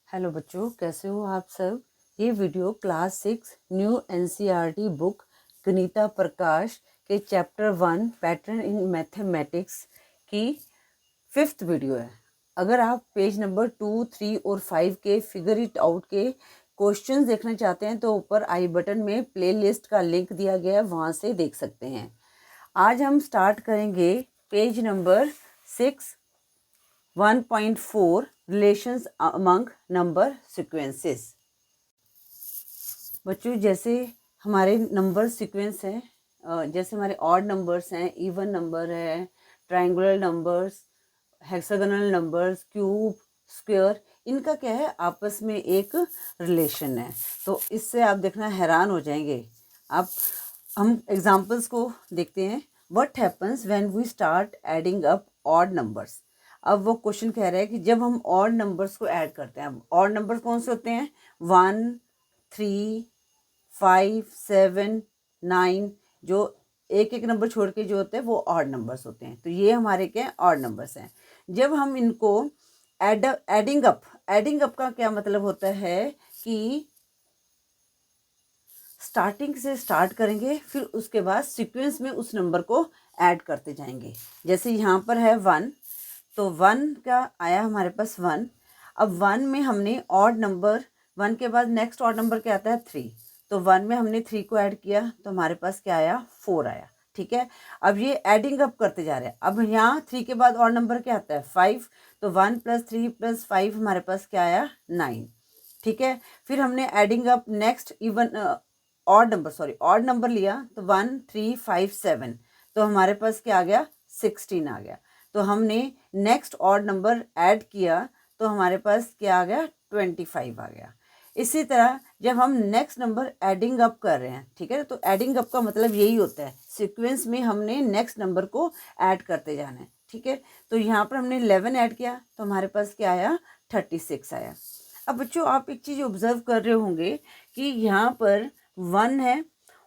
Hello बच्चों, कैसे हो आप सब। ये video class 6 new NCERT book Ganita Prakash के चैप्टर 1 पैटर्न इन मैथमेटिक्स की 5th वीडियो है। अगर आप पेज नंबर 2, 3 और 5 के फिगर इट आउट के क्वेश्चंस देखना चाहते हैं तो ऊपर आई बटन में प्लेलिस्ट का लिंक दिया गया है, वहाँ से देख सकते हैं। आज हम स्टार्ट करेंगे page number 6 1.4 relations among number sequences. बच्चों, जैसे हमारे नंबर सीक्वेंस हैं, जैसे हमारे ऑड नंबर्स हैं, इवन नंबर है, triangular numbers, hexagonal numbers, cube, square, इनका क्या है, आपस में एक रिलेशन है। तो इससे आप देखना हैरान हो जाएंगे। आप हम एग्जांपल्स को देखते हैं। What happens when we start adding up odd numbers. अब वो क्वेश्चन कह रहा है कि जब हम ऑड नंबर्स को ऐड करते हैं, ऑड नंबर्स कौन से होते हैं, 1, 3, 5, 7, 9, जो एक एक नंबर छोड़ के जो होते हैं वो ऑड नंबर्स होते हैं। तो ये हमारे क्या ऑड नंबर्स हैं। जब हम इनको एडिंग अप का क्या मतलब होता है कि स्टार्टिंग से स्टार्ट करेंगे, फिर उसके बाद सीक्वेंस में उस नंबर को ऐड करते जाएंगे। जैसे यहाँ पर है 1, तो 1 का आया हमारे पास 1। अब 1 में हमने ऑड नंबर, 1 के बाद नेक्स्ट ऑड नंबर क्या आता है 3, तो 1 में हमने 3 को ऐड किया तो हमारे पास क्या आया 4 आया। ठीक है, अब ये एडिंग अप करते जा रहे हैं। अब यहाँ 3 के बाद ऑड नंबर क्या आता है 5, तो 1 + 3 + 5 हमारे पास क्या आया 9। ठीक है, फिर हमने adding up next even odd number लिया, तो 1, 3, 5, 7, तो हमारे पास क्या आ गया 16 आ गया। तो हमने नेक्स्ट ऑड नंबर ऐड किया तो हमारे पास क्या आ गया 25 आ गया। इसी तरह जब हम नेक्स्ट नंबर एडिंग अप कर रहे हैं, ठीक है, तो एडिंग अप का मतलब यही होता है, सीक्वेंस में हमने नेक्स्ट नंबर को ऐड करते जाना है। ठीक है, तो यहाँ पर हमने 11 ऐड किया तो हमारे पास क्या आया 36 आया। अब बच्चों, आप एक चीज़ ऑब्जर्व कर रहे होंगे कि यहाँ पर 1 है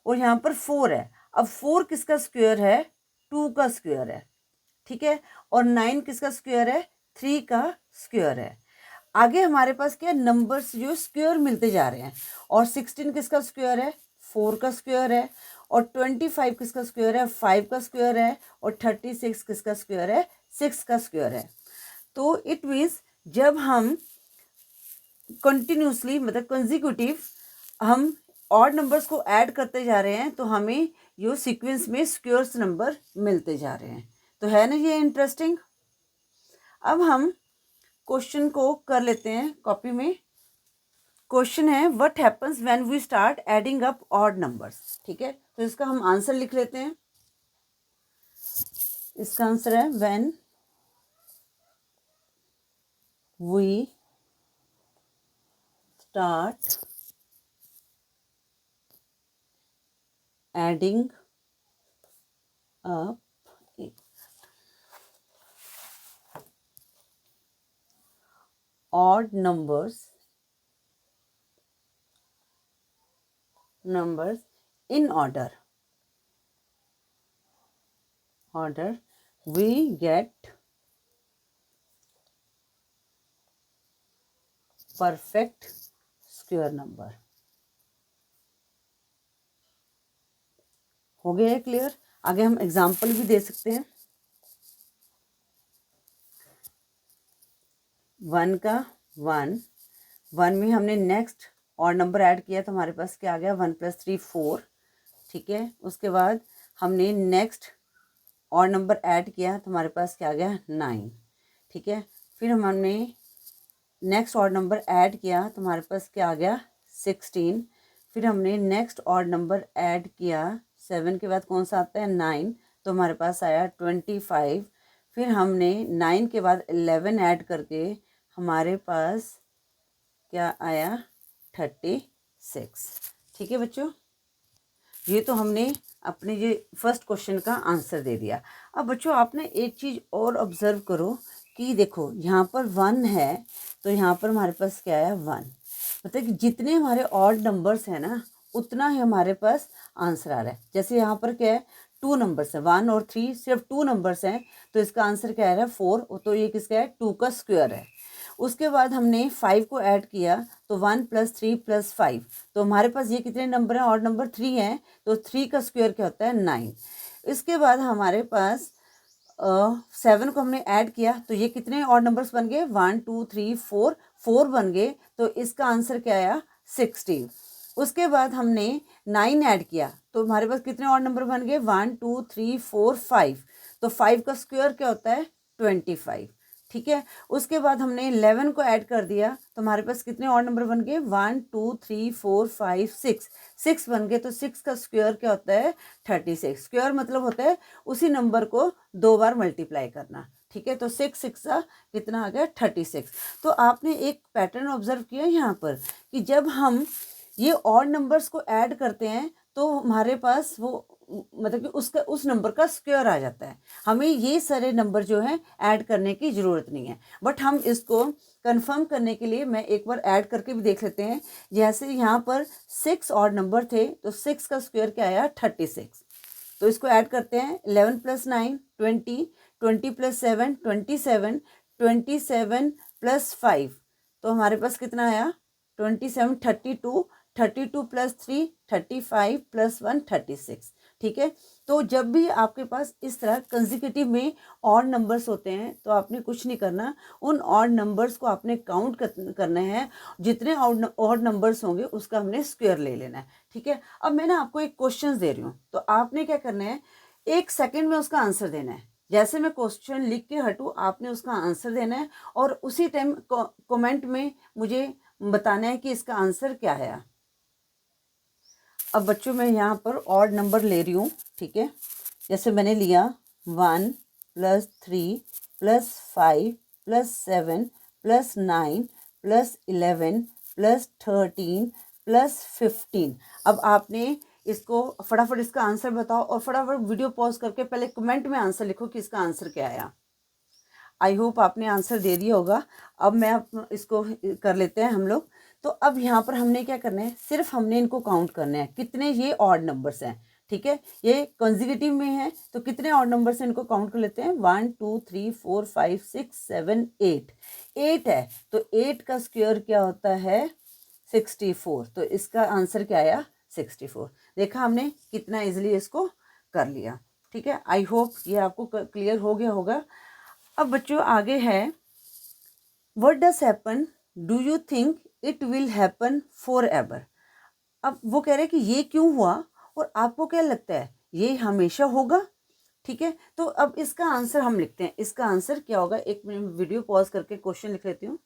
और यहाँ पर 4 है। अब 4 किसका स्क्वायर है, 2 का स्क्वायर है। ठीक है, और 9 किसका स्क्वायर है, 3 का स्क्वायर है। आगे हमारे पास क्या नंबर्स जो स्क्वायर मिलते जा रहे हैं, और 16 किसका स्क्वायर है, 4 का स्क्वायर है, और 25 किसका स्क्वायर है, 5 का स्क्वायर है, और 36 किसका स्क्वायर है, 6 का स्क्वायर है। तो इट मीन्स जब हम कंटिन्यूसली मतलब कंजिक्यूटिव हम ऑड नंबर्स को ऐड करते जा रहे हैं तो हमें यो सीक्वेंस में स्क्वायर्स नंबर मिलते जा रहे हैं। तो है ना ये इंटरेस्टिंग। अब हम क्वेश्चन को कर लेते हैं कॉपी में। क्वेश्चन है what happens when we start adding up odd numbers. ठीक है, तो इसका हम आंसर लिख लेते हैं। इसका आंसर है when we start adding up odd numbers in order we get perfect square number। हो गया है क्लियर। आगे हम एग्जाम्पल भी दे सकते हैं। 1 का 1 में हमने नेक्स्ट और नंबर ऐड किया तो हमारे पास क्या आ गया 1 + 3 4। ठीक है, उसके बाद हमने नेक्स्ट और नंबर ऐड किया तो हमारे पास क्या आ गया 9। ठीक है, फिर हमने नेक्स्ट ऑड नंबर ऐड किया तो हमारे पास क्या आ गया 16। फिर हमने नेक्स्ट ऑड नंबर ऐड किया, 7 के बाद कौन सा आता है 9, तो हमारे पास आया 25। फिर हमने 9 के बाद 11 ऐड करके हमारे पास क्या आया 36। ठीक है बच्चों, ये तो हमने अपने ये फर्स्ट क्वेश्चन का आंसर दे दिया। अब बच्चों आपने एक चीज़ और ऑब्जर्व करो कि देखो यहाँ पर 1 है तो यहाँ पर हमारे पास क्या है 1, मतलब कि जितने हमारे ऑड नंबर्स हैं ना उतना ही हमारे पास आंसर आ रहा है। जैसे यहाँ पर क्या है 2 नंबर्स है, 1 और 3 सिर्फ 2 नंबर्स हैं, तो इसका आंसर क्या आ रहा है 4, तो ये किसका है 2 का स्क्वायर है। उसके बाद हमने 5 को ऐड किया तो 1 + 3 + 5, तो हमारे पास ये कितने नंबर हैं, ऑड नंबर 3 हैं, तो 3 का स्क्वायर क्या होता है 9। इसके बाद हमारे पास 7 को हमने ऐड किया तो ये कितने ऑड नंबर्स बन गए, 1 2 3 4, 4 बन गए, तो इसका आंसर क्या आया 16। उसके बाद हमने 9 ऐड किया तो हमारे पास कितने ऑड नंबर बन गए, 1 2 3 4 5, तो 5 का स्क्वायर क्या होता है 25, ठीक है। उसके बाद हमने 11 को ऐड कर दिया तो हमारे पास कितने और नंबर बन गए, 1 2 3 4 5 6, 6 बन गए, तो 6 का स्क्वायर क्या होता है 36। स्क्वायर मतलब होता है उसी नंबर को 2 बार मल्टीप्लाई करना, ठीक है। तो 6 6 का कितना आ गया 36। तो आपने एक पैटर्न ऑब्जर्व किया यहाँ पर कि जब हम ये ऑड नंबर्स को ऐड करते हैं तो हमारे पास वो मतलब कि उसका उस नंबर का स्क्वायर आ जाता है। हमें ये सारे नंबर जो हैं ऐड करने की ज़रूरत नहीं है, बट हम इसको कंफर्म करने के लिए मैं एक बार ऐड करके भी देख लेते हैं। जैसे यहाँ पर 6 ऑड नंबर थे तो 6 का स्क्वायर क्या आया 36, तो इसको ऐड करते हैं। 11 + 9 20, 20 + 7 27, 27 + 5, तो हमारे पास कितना आया 27, 32, 32 + 3 35 + 1 36, ठीक है। तो जब भी आपके पास इस तरह कंसेक्यूटिव में ऑड नंबर्स होते हैं तो आपने कुछ नहीं करना, उन ऑड नंबर्स को आपने काउंट करना है, जितने ऑड नंबर्स होंगे उसका हमने स्क्वायर ले लेना है, ठीक है। अब मैं ना आपको एक क्वेश्चन दे रही हूँ तो आपने क्या करना है, 1 सेकेंड में उसका आंसर देना है। जैसे मैं क्वेश्चन लिख के हटूँ आपने उसका आंसर देना है और उसी टाइम कमेंट में मुझे बताना है कि इसका आंसर क्या है। अब बच्चों मैं यहाँ पर ऑड नंबर ले रही हूँ, ठीक है। जैसे मैंने लिया 1 + 3 + 5 + 7 + 9 + 11 + 13 + 15। अब आपने इसको फटाफट इसका आंसर बताओ और फटाफट वीडियो पॉज करके पहले कमेंट में आंसर लिखो कि इसका आंसर क्या आया। आई होप आपने आंसर दे दिया होगा। अब मैं इसको कर लेते हैं हम लोग। तो अब यहाँ पर हमने क्या करना है, सिर्फ हमने इनको काउंट करना है कितने ये ऑड नंबर्स हैं, ठीक है। ये कंसेक्यूटिव में है तो कितने ऑड नंबर्स हैं इनको काउंट कर लेते हैं। 1 2 3 4 5 6 7 8, 8 है तो 8 का स्क्वायर क्या होता है 64, तो इसका आंसर क्या आया 64। देखा हमने कितना इजीली इसको कर लिया, ठीक है। आई होप ये आपको क्लियर हो गया होगा। अब बच्चों आगे है, what does happen, do you think it will happen for ever. अब वो कह रहे हैं कि ये क्यों हुआ और आपको क्या लगता है ये हमेशा होगा, ठीक है। तो अब इसका आंसर हम लिखते हैं, इसका आंसर क्या होगा। एक मिनट वीडियो पॉज करके क्वेश्चन लिख लेती हूँ।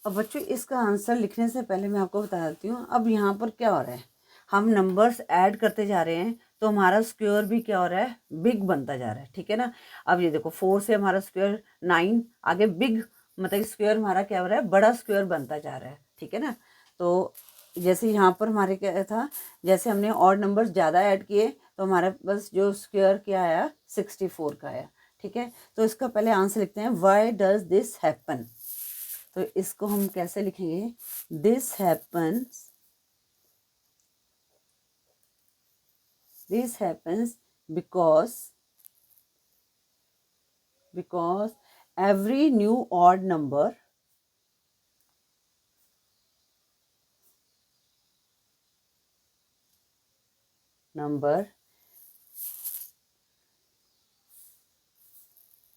अब बच्चों इसका आंसर लिखने से पहले मैं आपको बता देती हूँ, अब यहाँ पर क्या हो रहा है, हम नंबर्स ऐड करते जा रहे हैं तो हमारा स्क्वायर भी क्या हो रहा है बिग बनता जा रहा है, ठीक है ना। अब ये देखो 4 से हमारा स्क्वायर 9, आगे बिग मतलब स्क्वायर हमारा क्या हो रहा है बड़ा स्क्वायर बनता जा रहा है, ठीक है ना। तो जैसे यहाँ पर हमारे क्या था, जैसे हमने ऑड नंबर्स ज़्यादा ऐड किए तो हमारे पास जो स्क्वायर क्या आया 64 का आया, ठीक है। तो इसका पहले आंसर लिखते हैं, वाई डज दिस हैपन। तो इसको हम कैसे लिखेंगे, this happens, this happens because every new odd number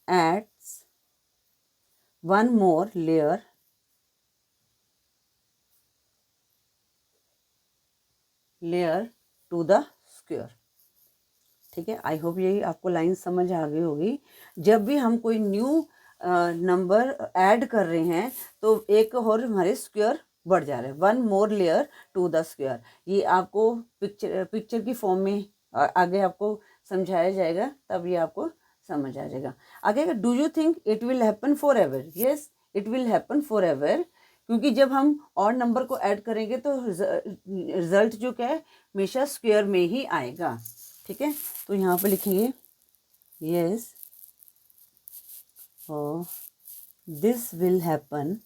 adds one more layer to the square, ठीक है। आई होप यही आपको लाइन समझ आ गई होगी। जब भी हम कोई न्यू नंबर ऐड कर रहे हैं तो एक और हमारे स्क्वायर बढ़ जा रहे हैं, 1 more layer to the square. ये आपको पिक्चर की फॉर्म में आगे आपको समझाया जाएगा, तब ये आपको समझ आ जाएगा। आगे, do you think it will happen for ever. Yes, it will happen for ever, क्योंकि जब हम और नंबर को ऐड करेंगे तो रिजल्ट जो क्या है हमेशा स्क्वायर में ही आएगा, ठीक है। तो यहाँ पे लिखेंगे yes this will happen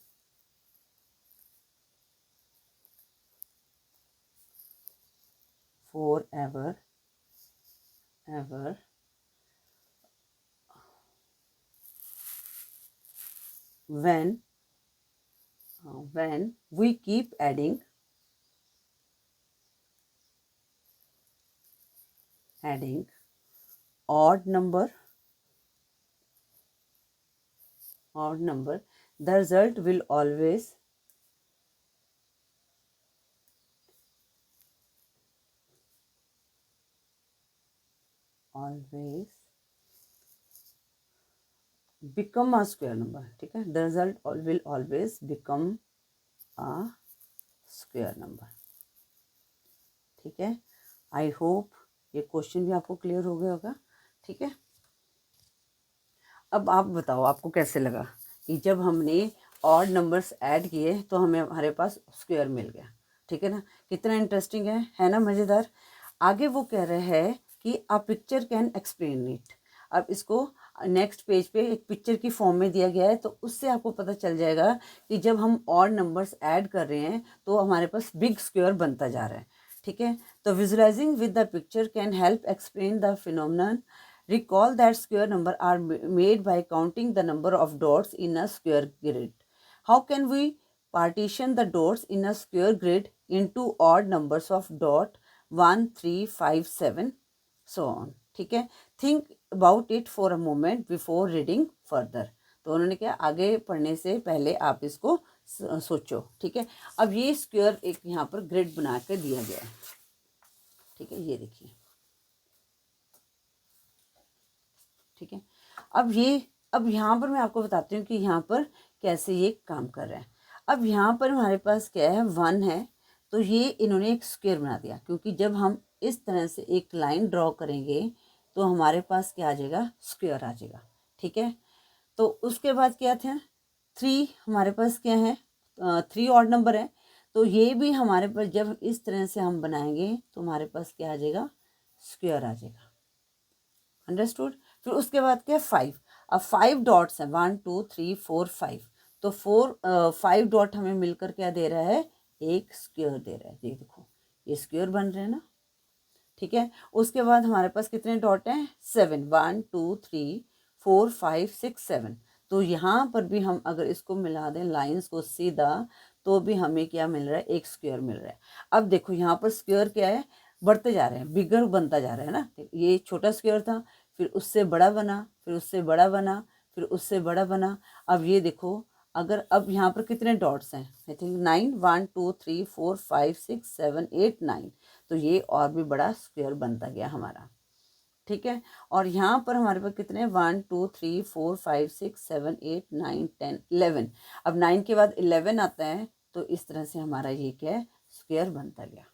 for ever when when we keep adding odd number, the result will always become a square number. ठीक है, the result will always become a square number. ठीक है, आई होप ये question भी आपको clear हो गया होगा. ठीक है, अब आप बताओ आपको कैसे लगा कि जब हमने ऑड नंबर्स ऐड किए तो हमें हमारे पास स्क्वायर मिल गया. ठीक है ना, कितना इंटरेस्टिंग है ना, मज़ेदार. आगे वो कह रहे हैं कि a picture can explain it. अब इसको नेक्स्ट पेज पे एक पिक्चर की फॉर्म में दिया गया है, तो उससे आपको पता चल जाएगा कि जब हम ऑड नंबर्स ऐड कर रहे हैं तो हमारे पास बिग स्क्वायर बनता जा रहा है. ठीक है, तो visualising with the picture can help explain the phenomenon. Recall that square numbers are made by counting the number of dots in a square grid. How can we partition the dots in a square grid into odd numbers of dot 1, 3, 5, 7, so on. ठीक है, think about it for a moment before reading further. तो उन्होंने क्या, आगे पढ़ने से पहले आप इसको सोचो. ठीक है, अब ये स्क्वायर एक यहाँ पर ग्रिड बना के दिया गया है. ठीक है, ये देखिए. ठीक है, अब यहाँ पर मैं आपको बताती हूँ कि यहाँ पर कैसे ये काम कर रहा है. अब यहाँ पर हमारे पास क्या है, 1 है, तो ये इन्होंने एक स्क्वायर बना दिया, क्योंकि जब हम इस तरह से एक लाइन ड्रॉ करेंगे तो हमारे पास क्या आ जाएगा, स्क्वायर आ जाएगा. ठीक है, तो उसके बाद क्या थे, 3 हमारे पास क्या है, 3 ऑड नंबर है, तो ये भी हमारे पास जब इस तरह से हम बनाएंगे तो हमारे पास क्या आ जाएगा, स्क्वायर आ जाएगा. अंडरस्टूड. फिर उसके बाद क्या, 5. अब 5 डॉट्स हैं, 1 2 3 4 5, तो 5 डॉट हमें मिलकर क्या दे रहा है, एक स्क्वायर दे रहा है. ये देखो, ये स्क्वायर बन रहे हैं ना. ठीक है, उसके बाद हमारे पास कितने डॉट हैं, 7. 1 2 3 4 5 6 7. तो यहाँ पर भी हम अगर इसको मिला दें लाइंस को सीधा, तो भी हमें क्या मिल रहा है, एक स्क्वायर मिल रहा है. अब देखो यहाँ पर स्क्वायर क्या है, बढ़ते जा रहे हैं, बिगर बनता जा रहा है ना. ये छोटा स्क्वायर था, फिर उससे बड़ा बना, फिर उससे बड़ा बना, फिर उससे बड़ा बना. अब ये देखो, अगर अब यहाँ पर कितने डॉट्स हैं, आई थिंक 9. 1 2 3 4 5 6 7 8 9, तो ये और भी बड़ा स्क्वायर बनता गया हमारा. ठीक है, और यहाँ पर हमारे पास कितने, 1 2 3 4 5 6 7 8 9 10 11. अब 9 के बाद 11 आता है, तो इस तरह से हमारा ये क्या है, स्क्वायर बनता गया.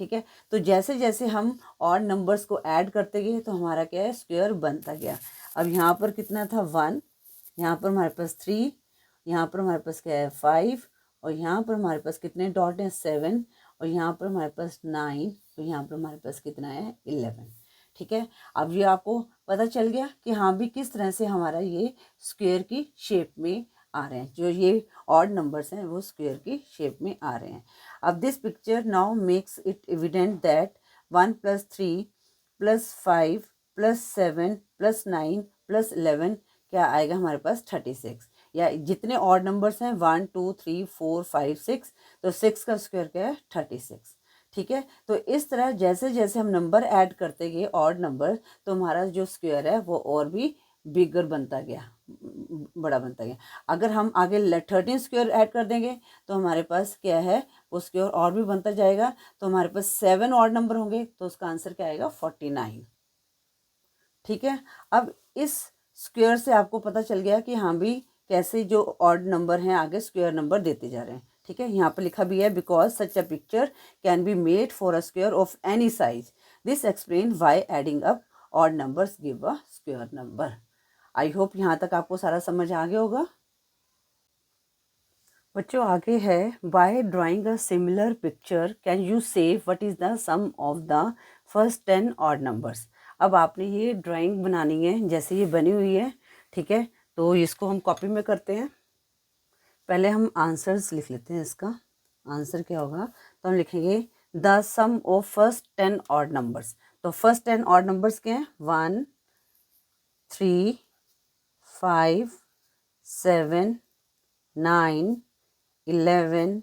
ठीक है, तो जैसे जैसे हम और नंबर्स को ऐड करते गए तो हमारा क्या है, स्क्वायर बनता गया. अब यहाँ पर कितना था, 1, यहाँ पर हमारे पास 3, यहाँ पर हमारे पास क्या है, 5, और यहाँ पर हमारे पास कितने डॉट हैं, 7, और यहाँ पर हमारे पास 9, और यहाँ पर हमारे पास कितना है, 11. ठीक है, अब ये आपको पता चल गया कि हाँ भी किस तरह से हमारा ये स्क्वायर की शेप में आ रहे हैं, जो ये ऑड नंबर्स हैं वो स्क्वायर की शेप में आ रहे हैं. अब this picture now makes it evident that 1 + 3 + 5 + 7 + 9 + 11 क्या आएगा हमारे पास, 36. या जितने ऑड नंबर्स हैं 1 2 3 4 5 6, तो 6 का स्क्वायर क्या है, 36. ठीक है, तो इस तरह जैसे जैसे हम नंबर ऐड करते गए ऑड नंबर, तो हमारा जो स्क्वायर है वो और भी बिगर बनता गया, बड़ा बनता गया. अगर हम आगे 13 स्क्वायर ऐड कर देंगे तो हमारे पास क्या है, वो स्क्वायर और भी बनता जाएगा. तो हमारे पास 7 ऑड नंबर होंगे, तो उसका आंसर क्या आएगा, 49. ठीक है, अब इस स्क्वायर से आपको पता चल गया कि हाँ भी कैसे जो ऑड नंबर हैं आगे स्क्वायर नंबर देते जा रहे हैं. ठीक है, यहाँ पर लिखा भी है, because such a picture can be made for a square of any size. This explain why adding up odd numbers give a square number. I hope यहाँ तक आपको सारा समझ आ गया होगा. बच्चों आगे है, by drawing a similar picture can you say what is the sum of the first 10 odd numbers. अब आपने ये ड्राइंग बनानी है जैसे ये बनी हुई है. ठीक है, तो इसको हम कॉपी में करते हैं. पहले हम आंसर्स लिख लेते हैं. इसका आंसर क्या होगा, तो हम लिखेंगे the sum of first 10 odd numbers. तो फर्स्ट 10 ऑड नंबर्स क्या हैं, 1 3 5 7 9 11,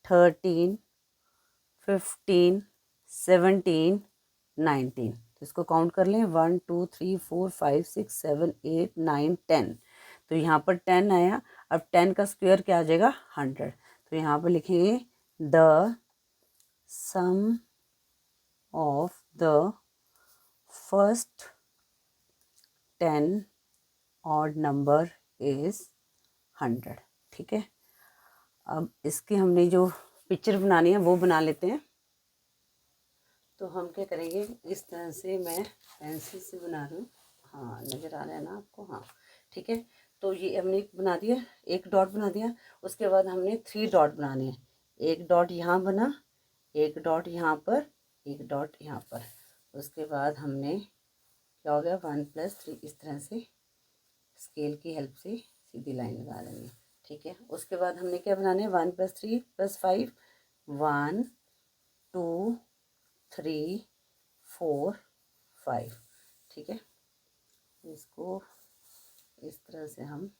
13, 15, 17, 19। तो इसको काउंट कर लें, 1 2 3 4 5 6 7 8 9 10। तो यहाँ पर 10 आया। अब 10 का स्क्वायर क्या आ जाएगा? 100। तो यहाँ पर लिखेंगे the sum of the first 10 odd number is 100। ठीक है, अब इसकी हमने जो पिक्चर बनानी है वो बना लेते हैं। तो हम क्या करेंगे, इस तरह से मैं पेंसिल से बना रही हूँ। हाँ, नज़र आ रहा है ना आपको? हाँ, ठीक है। तो ये हमने बना दिया, एक डॉट बना दिया। उसके बाद हमने 3 डॉट बनाने हैं। एक डॉट यहाँ बना, एक डॉट यहाँ पर, एक डॉट यहाँ पर। उसके बाद हमने क्या हो गया, 1 + 3, इस तरह से स्केल की हेल्प से सीधी लाइन लगा लेंगे। ठीक है, उसके बाद हमने क्या बनाना है, 1 + 3 + 5, 1 2 3 4 5। ठीक है, इसको इस तरह से हम,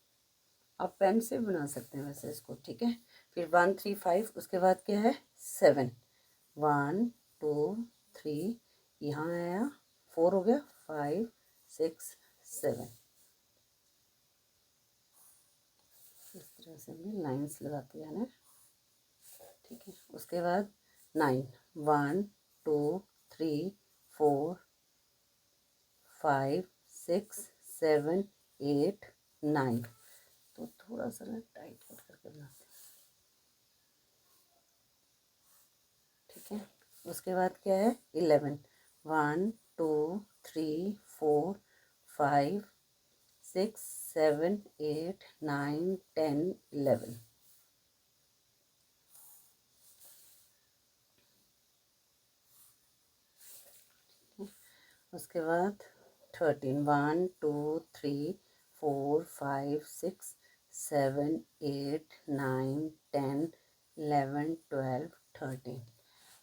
आप पेन से बना सकते हैं वैसे इसको। ठीक है, फिर 1 3 5, उसके बाद क्या है 7, 1 2 3, यहाँ आया 4 हो गया, 5 6 7। इस तरह से हमने लाइंस लगाते जाना। ठीक है, उसके बाद 9, 1 2 3 4 5 6 7 8 9। तो थोड़ा सा ना टाइट कट करके बनाते हैं। ठीक है, उसके बाद क्या है 11, 1 2 3 4 5 6 7 8 9 10 11। उसके बाद 13, 1 2 3 4 5 6 7 8 9 10 11 12 13।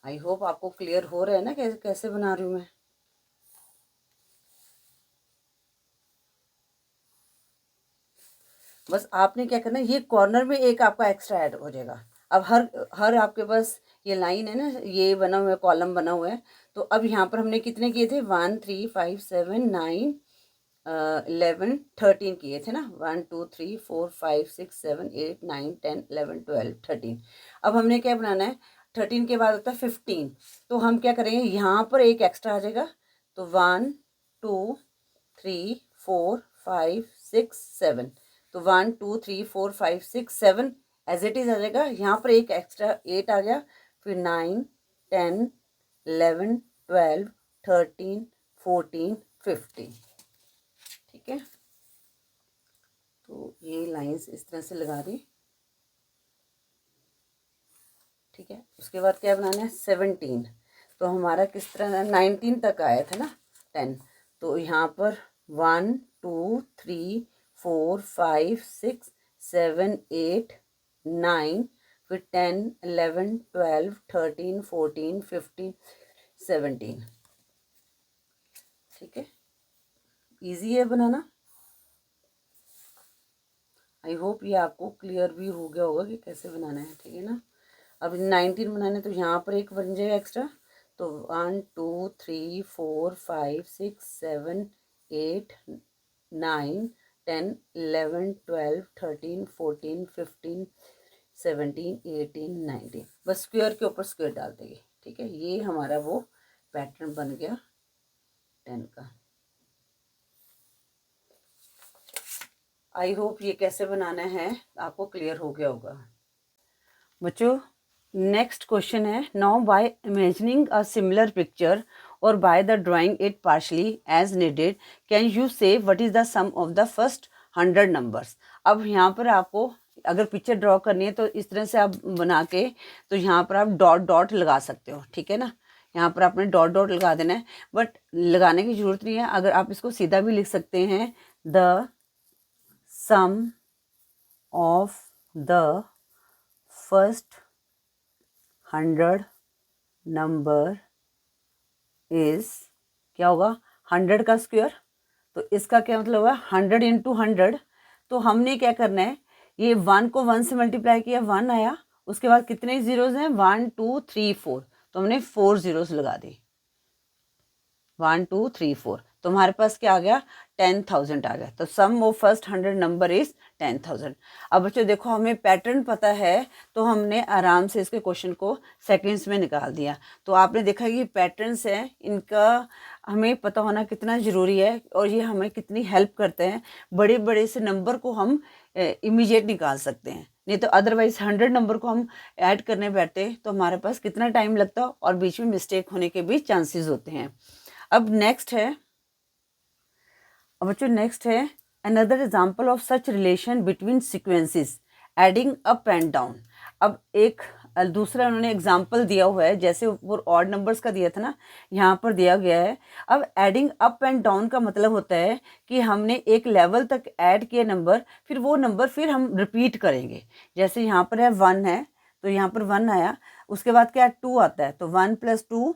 आई होप आपको क्लियर हो रहा है ना कैसे कैसे बना रही हूँ मैं। बस आपने क्या करना है, ये कॉर्नर में एक आपका एक्स्ट्रा ऐड हो जाएगा। अब हर हर आपके पास ये लाइन है ना, ये बना हुआ है, कॉलम बना हुआ है। तो अब यहाँ पर हमने कितने किए थे, 1 3 5 7 9 11 13 किए थे ना, 1 2 3 4 5 6 7 8 9 10 11 12 13। अब हमने क्या बनाना है, 13 के बाद होता है 15। तो हम क्या करेंगे, यहाँ पर एक एक्स्ट्रा आ जाएगा। तो 1 2 3 4 5 6 7। तो 1 2 3 4 5 6 7 एज इट इज आ जाएगा। यहाँ पर एक एक्स्ट्रा 8 आ गया। फिर 9 10 11 12 13 14 15। ठीक है, तो ये लाइंस इस तरह से लगा दी। ठीक है, उसके बाद क्या बनाना है 17। तो हमारा किस तरह 19 तक आया था ना 10। तो यहाँ पर 1 2 3 4 5 6 7 8 9, फिर 10 11 12 13 14 15 17। ठीक है, इजी है बनाना। आई होप ये आपको क्लियर भी हो गया होगा कि कैसे बनाना है। ठीक है ना, अब 19 बनाना, तो यहाँ पर एक बन जाएगा एक्स्ट्रा। तो 1 2 3 4 5 6 7 8 9 10 11 12 13 14 15 17 18 19। बस स्क्वायर के ऊपर स्क्वायर डाल देंगे। ठीक है, ये हमारा वो पैटर्न बन गया 10 का। आई होप ये कैसे बनाना है आपको क्लियर हो गया होगा। बच्चों, नेक्स्ट क्वेश्चन है, now by imagining a similar picture और by the drawing it partially as needed can you say what is the sum of the first 100 numbers. अब यहाँ पर आपको अगर पिक्चर ड्रॉ करनी है तो इस तरह से आप बना के, तो यहाँ पर आप डॉट डॉट लगा सकते हो। ठीक है ना, यहाँ पर आपने डॉट डॉट लगा देना है, बट लगाने की जरूरत नहीं है। अगर आप इसको सीधा भी लिख सकते हैं, the sum of the first 100 number is, क्या होगा 100 का स्क्वायर। तो इसका क्या मतलब है 100 × 100। तो हमने क्या करना है, ये 1 को 1 से मल्टीप्लाई किया 1 आया, उसके बाद कितने जीरोज हैं 1 2 3 4, तो हमने 4 जीरोज लगा दी 1 2 3 4, तो हमारे पास क्या आ गया 10,000 आ गया। तो सम ऑफ फर्स्ट 100 नंबर इज 10,000। अब बच्चों देखो हमें पैटर्न पता है तो हमने आराम से इसके क्वेश्चन को सेकंड्स में निकाल दिया। तो आपने देखा कि पैटर्न्स हैं, इनका हमें पता होना कितना ज़रूरी है और ये हमें कितनी हेल्प करते हैं। बड़े बड़े से नंबर को हम इमीडिएट निकाल सकते हैं, नहीं तो अदरवाइज 100 नंबर को हम ऐड करने बैठते तो हमारे पास कितना टाइम लगता और बीच में मिस्टेक होने के भी चांसेस होते हैं। अब नेक्स्ट है, अब बच्चों नेक्स्ट है another example of such relation between sequences adding up and down. अब एक दूसरा उन्होंने एग्जाम्पल दिया हुआ है, जैसे वो ऑड नंबर्स का दिया था ना, यहाँ पर दिया गया है। अब एडिंग अप एंड डाउन का मतलब होता है कि हमने एक लेवल तक ऐड किए नंबर, फिर वो नंबर फिर हम रिपीट करेंगे। जैसे यहाँ पर है 1 है, तो यहाँ पर 1 आया, उसके बाद क्या 2 आता है, तो 1 + 2,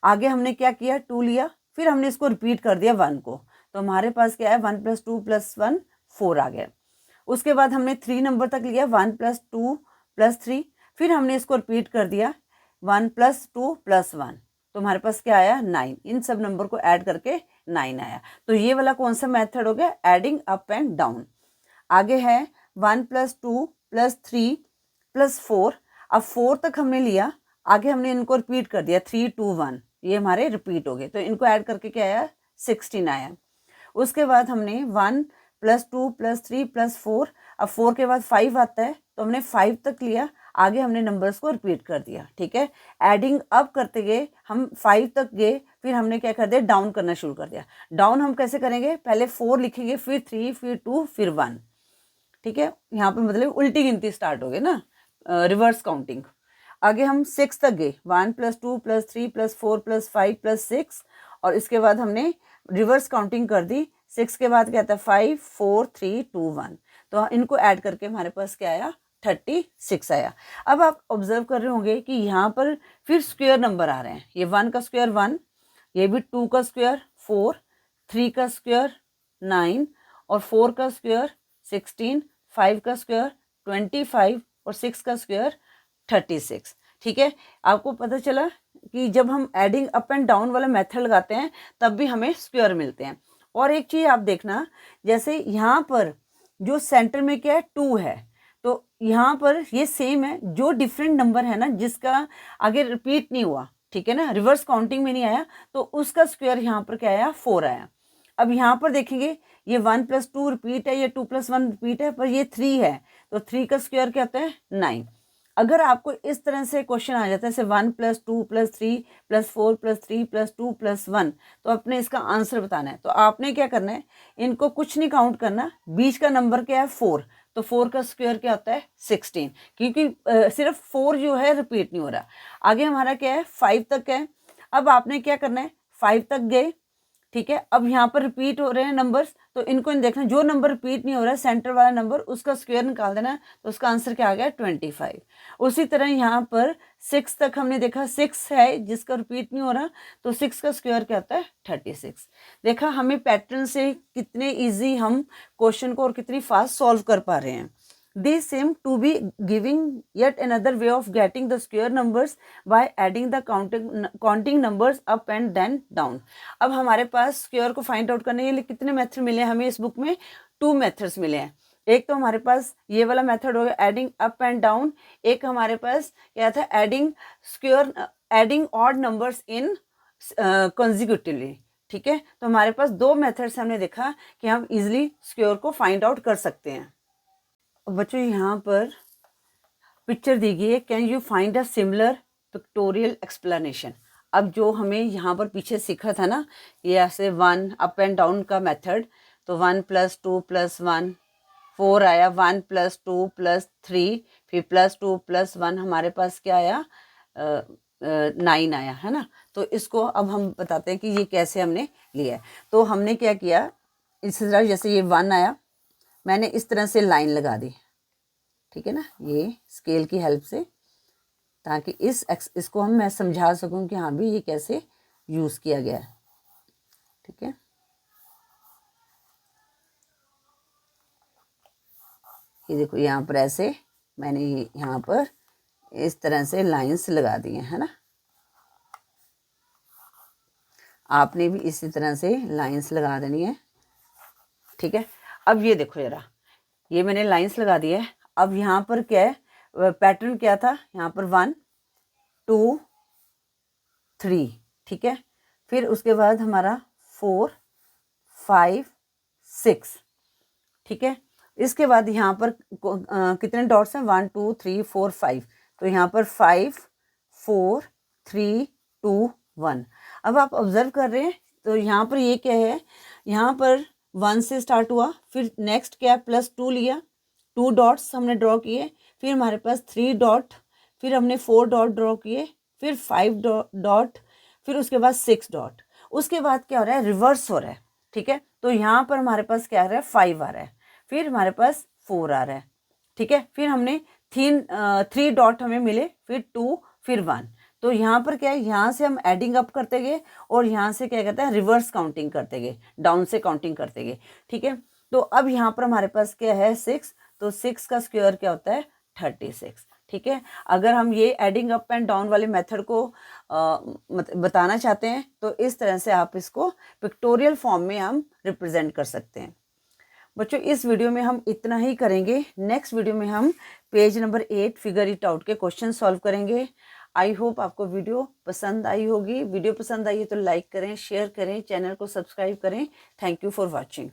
आगे हमने क्या किया 2 लिया, फिर हमने इसको रिपीट कर दिया 1 को, तो हमारे पास क्या है 1 + 2 + 1 4 आ गया। उसके बाद हमने 3 नंबर तक लिया 1 + 2 + 3, फिर हमने इसको रिपीट कर दिया 1 + 2 + 1, तो हमारे पास क्या आया 9। इन सब नंबर को ऐड करके 9 आया। तो ये वाला कौन सा मेथड हो गया एडिंग अप एंड डाउन। आगे है 1 + 2 + 3 + 4, अब 4 तक हमने लिया, आगे हमने इनको रिपीट कर दिया 3 2 1, ये हमारे रिपीट हो गए, तो इनको ऐड करके क्या आया 16 आया। उसके बाद हमने 1 + 2 + 3 + 4, अब 4 के बाद 5 आता है, तो हमने 5 तक लिया, आगे हमने नंबर्स को रिपीट कर दिया। ठीक है, एडिंग अप करते गए, हम 5 तक गए, फिर हमने क्या कर दिया डाउन करना शुरू कर दिया। डाउन हम कैसे करेंगे, पहले 4 लिखेंगे, फिर 3, फिर 2, फिर 1। ठीक है, यहाँ पर मतलब उल्टी गिनती स्टार्ट हो गई ना, रिवर्स काउंटिंग। आगे हम 6 तक गए, 1 + 2 + 3 + 4 + 5 + 6, और इसके बाद हमने रिवर्स काउंटिंग कर दी। 6 के बाद क्या था 5 4 3 2 1, तो इनको ऐड करके हमारे पास क्या आया 36 आया। अब आप ऑब्जर्व कर रहे होंगे कि यहाँ पर फिर स्क्वायर नंबर आ रहे हैं। ये 1 का स्क्वायर 1, ये भी 2 का स्क्वायर 4, 3 का स्क्वायर 9, और 4 का स्क्वायर 16, 5 का स्क्वायर 25, और 6 का स्क्वायर 36। ठीक है, आपको पता चला कि जब हम एडिंग अप एंड डाउन वाला मेथड लगाते हैं तब भी हमें स्क्वायर मिलते हैं। और एक चीज़ आप देखना, जैसे यहाँ पर जो सेंटर में क्या है 2 है, तो यहाँ पर ये सेम है, जो डिफरेंट नंबर है ना जिसका आगे रिपीट नहीं हुआ, ठीक है ना, रिवर्स काउंटिंग में नहीं आया, तो उसका स्क्वायर यहाँ पर क्या आया 4 आया। अब यहाँ पर देखेंगे ये 1 + 2 रिपीट है, ये 2 + 1 रिपीट है, पर ये 3 है, तो 3 का स्क्वायर क्या होता है 9। अगर आपको इस तरह से क्वेश्चन आ जाता है जैसे 1 + 2 + 3 + 4 + 3 + 2 + 1, तो अपने इसका आंसर बताना है। तो आपने क्या करना है, इनको कुछ नहीं काउंट करना, बीच का नंबर क्या है 4, तो 4 का स्क्वायर क्या होता है 16, क्योंकि सिर्फ 4 जो है रिपीट नहीं हो रहा। आगे हमारा क्या है 5 तक है, अब आपने क्या करना है 5 तक गए, ठीक है, अब यहाँ पर रिपीट हो रहे हैं नंबर्स, तो इनको देखना, जो नंबर रिपीट नहीं हो रहा है सेंटर वाला नंबर उसका स्क्वायर निकाल देना, तो उसका आंसर क्या आ गया 25। उसी तरह यहाँ पर 6 तक हमने देखा 6 है जिसका रिपीट नहीं हो रहा, तो 6 का स्क्वायर क्या होता है 36। देखा हमें पैटर्न से कितने ईजी हम क्वेश्चन को और कितनी फास्ट सॉल्व कर पा रहे हैं। These seem to be giving yet another way of getting the square numbers by adding the counting numbers up and then down. अब हमारे पास स्क्वायर को फाइंड आउट करने के लिए कितने मेथड मिले हैं हमें इस बुक में, 2 मेथड्स मिले हैं। एक तो हमारे पास ये वाला मेथड हो गया एडिंग अप एंड डाउन, एक हमारे पास क्या था adding odd numbers in consecutively. ठीक है, तो हमारे पास 2 मेथड्स हमने देखा कि हम इजिली स्क्वायर को फाइंड आउट कर सकते हैं। बच्चों यहाँ पर पिक्चर दी गई है, can you find a similar pictorial explanation. अब जो हमें यहाँ पर पीछे सीखा था ना, ये ऐसे 1 अप एंड डाउन का मेथड, तो 1 + 2 + 1 4 आया, 1 + 2 + 3, फिर +2 + 1 हमारे पास क्या आया 9 आया, है ना। तो इसको अब हम बताते हैं कि ये कैसे हमने लिया है। तो हमने क्या किया, इस तरह जैसे ये 1 आया, मैंने इस तरह से लाइन लगा दी, ठीक है ना, ये स्केल की हेल्प से, ताकि इसको मैं समझा सकूं कि हाँ भी ये कैसे यूज़ किया गया है। ठीक है, ये देखो यहाँ पर ऐसे मैंने यहाँ पर इस तरह से लाइंस लगा दी हैं, है ना। आपने भी इसी तरह से लाइंस लगा देनी है, ठीक है। अब ये देखो जरा, ये मैंने लाइंस लगा दी है। अब यहाँ पर क्या है, पैटर्न क्या था, यहाँ पर 1 2 3, ठीक है। फिर उसके बाद हमारा 4 5 6, ठीक है। इसके बाद यहाँ पर कितने डॉट्स हैं, 1 2 3 4 5, तो यहाँ पर 5 4 3 2 1। अब आप ऑब्जर्व कर रहे हैं तो यहाँ पर ये क्या है, यहाँ पर 1 से स्टार्ट हुआ, फिर नेक्स्ट क्या +2 लिया, 2 डॉट्स हमने ड्रॉ किए, फिर हमारे पास 3 डॉट, फिर हमने 4 डॉट ड्रॉ किए, फिर 5 डॉट, फिर उसके बाद 6 डॉट। उसके बाद क्या हो रहा है, रिवर्स हो रहा है, ठीक है। तो यहाँ पर हमारे पास क्या आ रहा है, 5 आ रहा है, फिर हमारे पास 4 आ रहा है, ठीक है। फिर हमने 3 डॉट हमें मिले, फिर 2, फिर 1। तो यहाँ पर क्या है, यहाँ से हम एडिंग अप करते गए और यहाँ से क्या कहते हैं, रिवर्स काउंटिंग करते गए, डाउन से काउंटिंग करते गए, ठीक है। तो अब यहाँ पर हमारे पास क्या है, 6, तो 6 का स्क्वायर क्या होता है, 36, ठीक है। अगर हम ये एडिंग अप एंड डाउन वाले मेथड को बताना चाहते हैं तो इस तरह से आप इसको पिक्टोरियल फॉर्म में हम रिप्रेजेंट कर सकते हैं। बच्चों इस वीडियो में हम इतना ही करेंगे। नेक्स्ट वीडियो में हम page number 8 figure it out के क्वेश्चन सॉल्व करेंगे। आई होप आपको वीडियो पसंद आई होगी। वीडियो पसंद आई है तो लाइक करें, शेयर करें, चैनल को सब्सक्राइब करें। Thank you for watching.